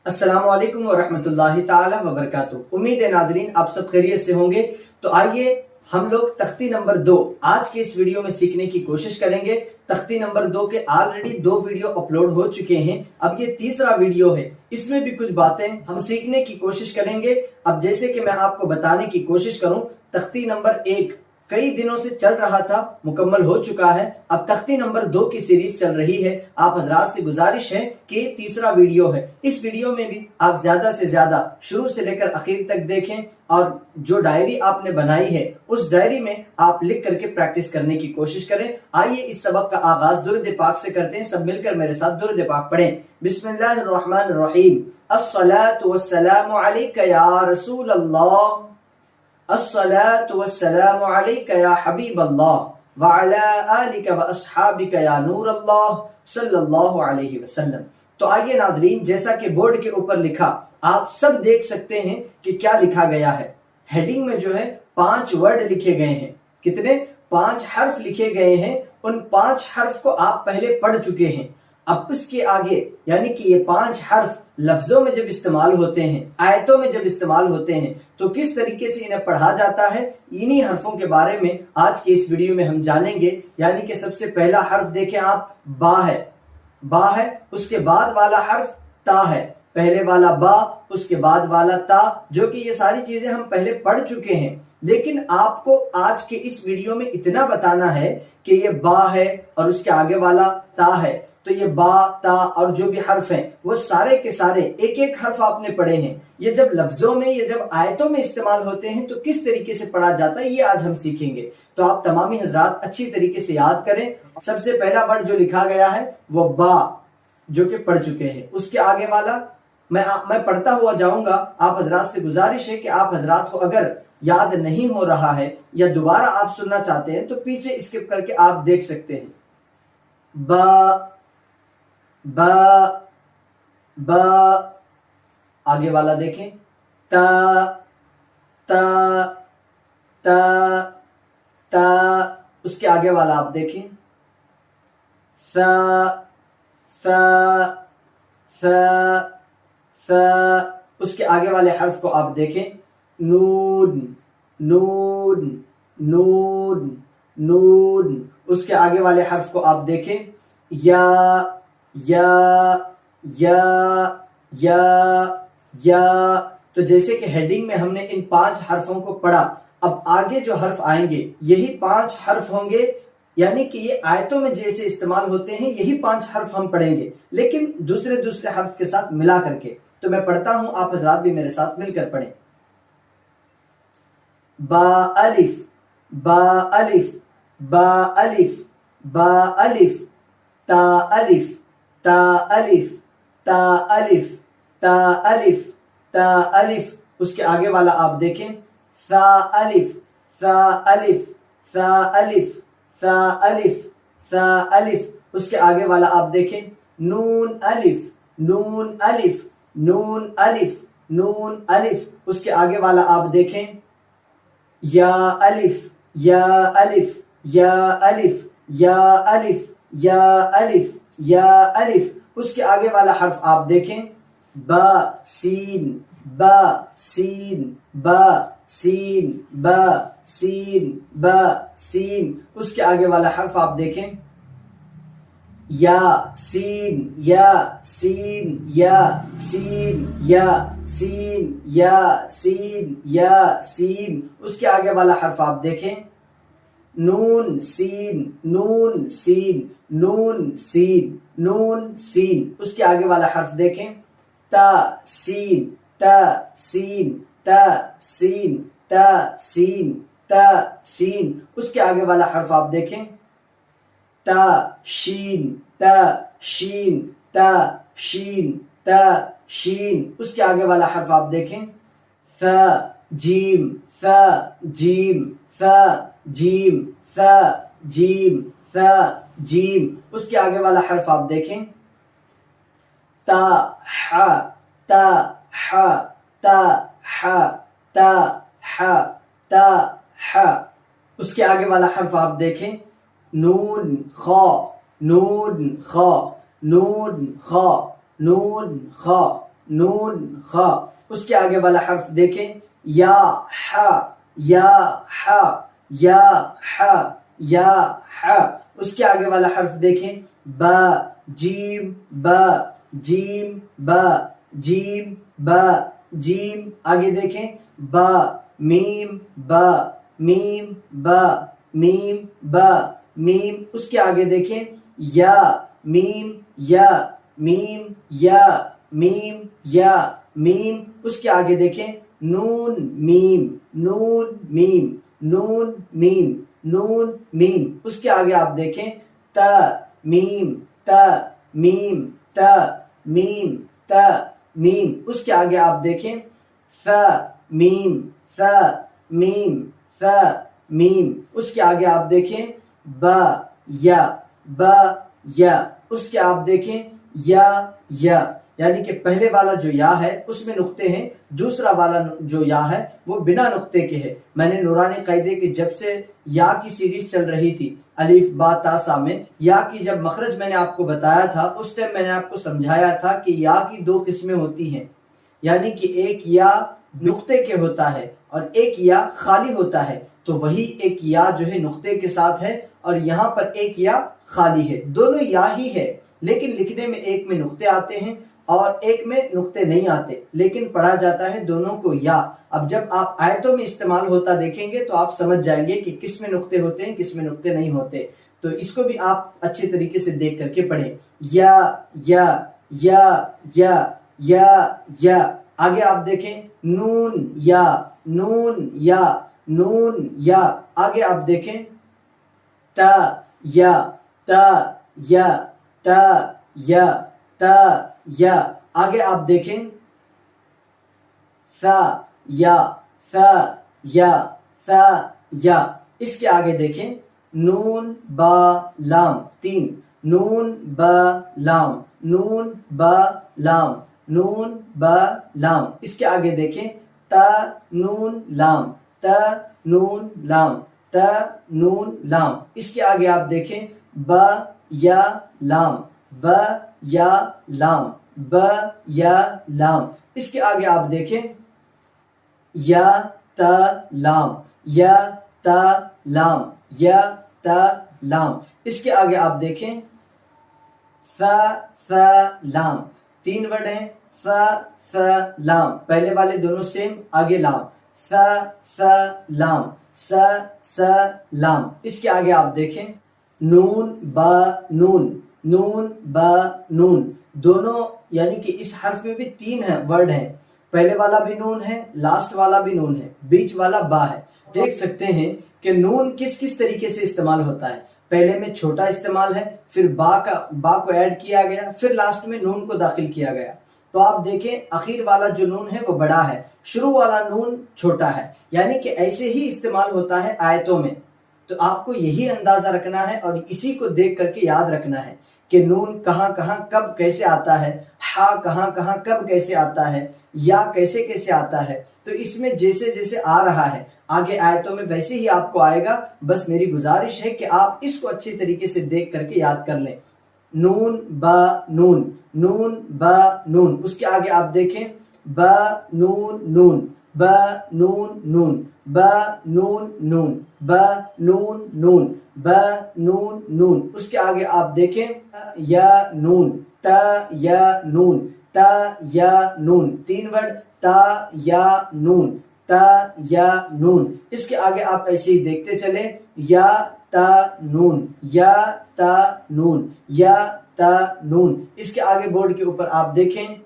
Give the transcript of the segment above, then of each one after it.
अस्सलाम वालेकुम वरहमतुल्लाहि ताला वबरकातुहू। उम्मीद है नाजरीन आप सब खैरियत से होंगे। तो आइए हम लोग तख्ती नंबर 2 आज के इस वीडियो में सीखने की कोशिश करेंगे। तख्ती नंबर 2 के ऑलरेडी 2 वीडियो अपलोड हो चुके हैं, अब ये तीसरा वीडियो है। इसमें भी कुछ बातें हम सीखने की कोशिश करेंगे। अब जैसे कि मैं आपको बताने की कोशिश करूं, तख्ती नंबर 1 कई दिनों से चल रहा था, मुकम्मल हो चुका है। अब तख्ती नंबर 2 की सीरीज चल रही है। आप हजरात से गुजारिश है कि ये तीसरा वीडियो है। इस वीडियो में भी आप ज्यादा से ज्यादा शुरू से लेकर आखिर तक देखें और जो डायरी आपने बनाई है उस डायरी में आप लिख करके प्रैक्टिस करने की कोशिश करें। आइए इस सबक का आगाज दुरूद पाक से करते हैं। सब मिलकर मेरे साथ दुरूद पाक पढ़ें। बिस्मिल्लाहिर्रहमानिर्रहीम। अस्सलातु वस्सलामु अलैका या रसूल अल्लाह, अस्सलातु वस्सलामु अलैका या हबीब अल्लाह व अला आलिका व अस्हाबिका या नूर अल्लाह सल्लल्लाहु अलैहि वसल्लम। तो आइए नाजरीन, जैसा कि बोर्ड के ऊपर लिखा आप सब देख सकते हैं कि क्या लिखा गया है। हेडिंग में जो है 5 वर्ड लिखे गए हैं। कितने? 5 हर्फ लिखे गए हैं। उन 5 हर्फ को आप पहले पढ़ चुके हैं। अब उसके आगे यानी कि ये 5 हर्फ लफ्जों में जब इस्तेमाल होते हैं, आयतों में जब इस्तेमाल होते हैं, तो किस तरीके से इन्हें पढ़ा जाता है, इन्हीं हर्फों के बारे में आज के इस वीडियो में हम जानेंगे। यानी कि सबसे पहला हर्फ देखें आप, बा है। बा है, उसके बाद वाला हर्फ ता है। पहले वाला बा, उसके बाद वाला ता, जो कि ये सारी चीजें हम पहले पढ़ चुके हैं। लेकिन आपको आज के इस वीडियो में इतना बताना है कि ये बा है और उसके आगे वाला ता है। तो ये बा, ता और जो भी हर्फ हैं वो सारे के सारे एक एक हर्फ आपने पढ़े हैं। ये जब लफ्जों में, ये जब आयतों में इस्तेमाल होते हैं तो किस तरीके से पढ़ा जाता है, ये आज हम सीखेंगे। तो आप तमामी हजरात अच्छी तरीके से याद करें। सबसे पहला वर्ड जो लिखा गया है वो बा, जो कि पढ़ चुके हैं। उसके आगे वाला मैं पढ़ता हुआ जाऊंगा। आप हजरात से गुजारिश है कि आप हजरात को अगर याद नहीं हो रहा है या दोबारा आप सुनना चाहते हैं तो पीछे स्किप करके आप देख सकते हैं। बा, बा, बा, आगे वाला देखें, ता, ता, ता, ता, उसके आगे वाला आप देखें, सा, सा, सा, सा, उसके आगे वाले हर्फ को आप देखें, नून, नून, नून, नून, उसके आगे वाले हर्फ को आप देखें, या, या, या, या, या। तो जैसे कि हेडिंग में हमने इन 5 हर्फों को पढ़ा, अब आगे जो हर्फ आएंगे यही 5 हर्फ होंगे। यानी कि ये आयतों में जैसे इस्तेमाल होते हैं यही 5 हर्फ हम पढ़ेंगे, लेकिन दूसरे दूसरे हर्फ के साथ मिला करके। तो मैं पढ़ता हूं, आप हजरात भी मेरे साथ मिलकर पढ़ें। बा अलिफ, बा अलिफ, बा अलिफ, बा अलिफ, ता अलिफ, ता अलिफ, ता अलिफ, ता अलिफ, ता अलिफ। उसके आगे वाला आप देखें, सा अलिफ, सा अलिफ, सा अलिफ, सा अलिफ, सा अलिफ। उसके आगे वाला आप देखें, नून अलिफ, नून अलिफ, नून अलिफ, नून अलिफ। उसके आगे वाला आप देखें, या अलिफ, या अलिफ, या अलिफ, या अलिफ, या अलिफ, या अलिफ। उसके आगे वाला हर्फ आप देखें, बा, सीन, बा, सीन, बा, सीन, बा, सीन, बा, सीन। उसके आगे वाला हर्फ आप देखें, या, सीन, या, सीन, या, सीन, या, सीन, या, सीन, या, सीन। उसके आगे वाला हर्फ आप देखें, नून, सीन, नून, सीन, नून, सीन, नून, सीन। उसके आगे वाला हर्फ देखें, ता, सीन, ता, सीन, ता, सीन, ता, सीन, ता, सीन। उसके आगे वाला हर्फ आप देखें, ता, शीन, ता, शीन, ता, शीन, ता, शीन। उसके आगे वाला हर्फ आप देखें, फा, जीम, फा, जीम, फा, जीम, फा, जीम, फा, जीम। उसके आगे वाला हर्फ आप देखें, ता, हा, ता, हा, ता, हा, ता, हा, ता, हा। उसके आगे वाला हर्फ आप देखें, नून, खा, नून, खा, नून, खा, नून, खा। नून खा। उसके आगे वाला हर्फ देखें, या हा, या हा, या हा, या हा। उसके आगे वाला हर्फ देखें, बा जीम, बा जीम, बा जीम, बा जीम। आगे देखें, बा मीम, बा मीम, बा मीम, बा मीम। उसके आगे देखें, या मीम, या मीम, या मीम, या मीम। उसके आगे देखें, नून मीम, नून मीम, नून मीम, नून मीम। उसके आगे आप देखें, त मीम, त मीम, त मीम, त मीम। उसके आगे आप देखें, फ मीम, फ मीम, फ मीम। उसके आगे आप देखें, ब या, ब या। उसके आप देखें, या, यानी कि पहले वाला जो या है उसमें नुक्ते हैं, दूसरा वाला जो या है वो बिना नुक्ते के है। मैंने नूरानी कायदे की जब से या की सीरीज चल रही थी, अलिफ बा ता सा में, या की जब मखरज मैंने आपको बताया था, उस टाइम मैंने आपको समझाया था कि या की दो किस्में होती हैं, यानी कि एक या नुक्ते के होता है और एक या खाली होता है। तो वही एक या जो है नुक्ते के साथ है और यहाँ पर एक या खाली है। दोनों या ही है, लेकिन लिखने में एक में नुक्ते आते हैं और एक में नुक्ते नहीं आते, लेकिन पढ़ा जाता है दोनों को या। अब जब आप आयतों में इस्तेमाल होता देखेंगे तो आप समझ जाएंगे कि किस में नुक्ते होते हैं, किस में नुक्ते नहीं होते। तो इसको भी आप अच्छे तरीके से देख करके पढ़ें। या, या, या, या, या, या। आगे आप देखें, नून या, नून या, नून या। आगे आप देखें, ता या, ता या, ता या, ता या। आगे आप देखें, सा या, सा या, सा या। इसके आगे देखें, नून बा लाम, तीन, नून बा लाम, नून बा लाम, नून बा लाम। इसके आगे देखें, ता नून लाम, ता नून लाम, ता नून लाम। इसके आगे आप देखें, बा या लाम, बा या लाम, बा या लाम। इसके आगे आप देखें, या ता लाम, या ता लाम, या ता लाम। इसके आगे आप देखें, फ लाम, तीन वर्ड हैं, फ लाम। पहले वाले दोनों सेम, आगे लाम, फ लाम, स लाम। इसके आगे आप देखें, नून बा नून, नून बा नून। दोनों यानी कि इस हर्फ में भी तीन है वर्ड हैं, पहले वाला भी नून है, लास्ट वाला भी नून है, बीच वाला बा है। देख सकते हैं कि नून किस किस तरीके से इस्तेमाल होता है। पहले में छोटा इस्तेमाल है, फिर बा को ऐड किया गया, फिर लास्ट में नून को दाखिल किया गया। तो आप देखें, आखिर वाला जो नून है वो बड़ा है, शुरू वाला नून छोटा है, यानी कि ऐसे ही इस्तेमाल होता है आयतों में। तो आपको यही अंदाजा रखना है और इसी को देख करके याद रखना है कि नून कहाँ कहाँ कब कैसे आता है, हा कहाँ कहाँ कब कैसे आता है, या कैसे कैसे आता है। तो इसमें जैसे जैसे आ रहा है आगे आयतों में वैसे ही आपको आएगा। बस मेरी गुजारिश है कि आप इसको अच्छे तरीके से देख करके याद कर लें। नून बा नून, नून बा नून। उसके आगे आप देखें, बा नून नून, बा नून नून, बा नून नून, बा नून नून, बा नून नून। उसके आगे आप देखें, या नून, ता या नून, ता या नून। तीन वर्ड, ता या नून, ता या नून। इसके आगे आप ऐसे ही देखते चले, या ता नून, या ता नून, या ता नून। इसके आगे बोर्ड के ऊपर आप देखें,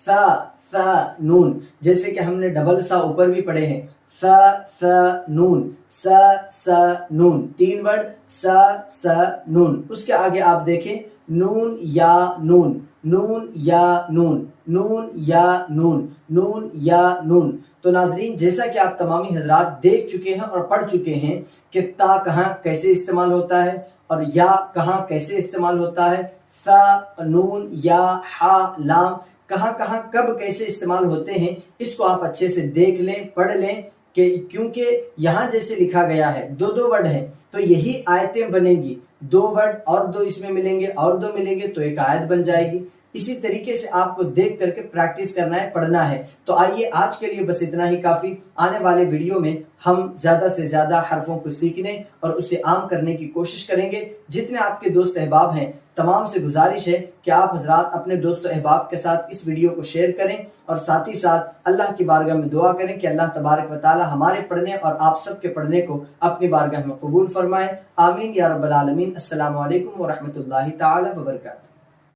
सा नून, जैसे कि हमने डबल सा ऊपर भी पढ़े हैं, सा नून, सा नून। तीन वर्ड, सा नून। उसके आगे आप देखें, नून या नून, नून या नून, नून या नून, नून या नून। तो नाजरीन, जैसा कि आप तमामी हजरात देख चुके हैं और पढ़ चुके हैं कि ता कहाँ कैसे इस्तेमाल होता है और या कहाँ कैसे इस्तेमाल होता है, सा नून या हा लाम कहाँ कहाँ कब कैसे इस्तेमाल होते हैं, इसको आप अच्छे से देख लें, पढ़ लें। कि क्योंकि यहाँ जैसे लिखा गया है, दो वर्ड है, تو یہی آیتیں بنیں گی، 2 ورڈ اور 2 اس میں ملیں گے اور 2 ملیں گے تو ایک آیت بن جائے گی۔ اسی طریقے سے آپ کو دیکھ کر کے پریکٹس کرنا ہے، پڑھنا ہے۔ تو آئیے آج کے لیے بس اتنا ہی کافی۔ آنے والے ویڈیو میں ہم زیادہ سے زیادہ حرفوں کو سیکھنے اور اسے عام کرنے کی کوشش کریں گے۔ جتنے آپ کے دوست احباب ہیں تمام سے گزارش ہے کہ آپ حضرات اپنے دوست و احباب کے ساتھ اس ویڈیو کو شیئر کریں اور ساتھ ہی ساتھ اللہ کی بارگاہ میں دعا کریں کہ اللہ تبارک و تعالی ہمارے پڑھنے اور آپ سب کے پڑھنے کو اپنی بارگاہ میں قبول فرمائے۔ آمین یا رب العالمین۔ السلام علیکم ورحمۃ اللہ تعالی وبرکاتہ۔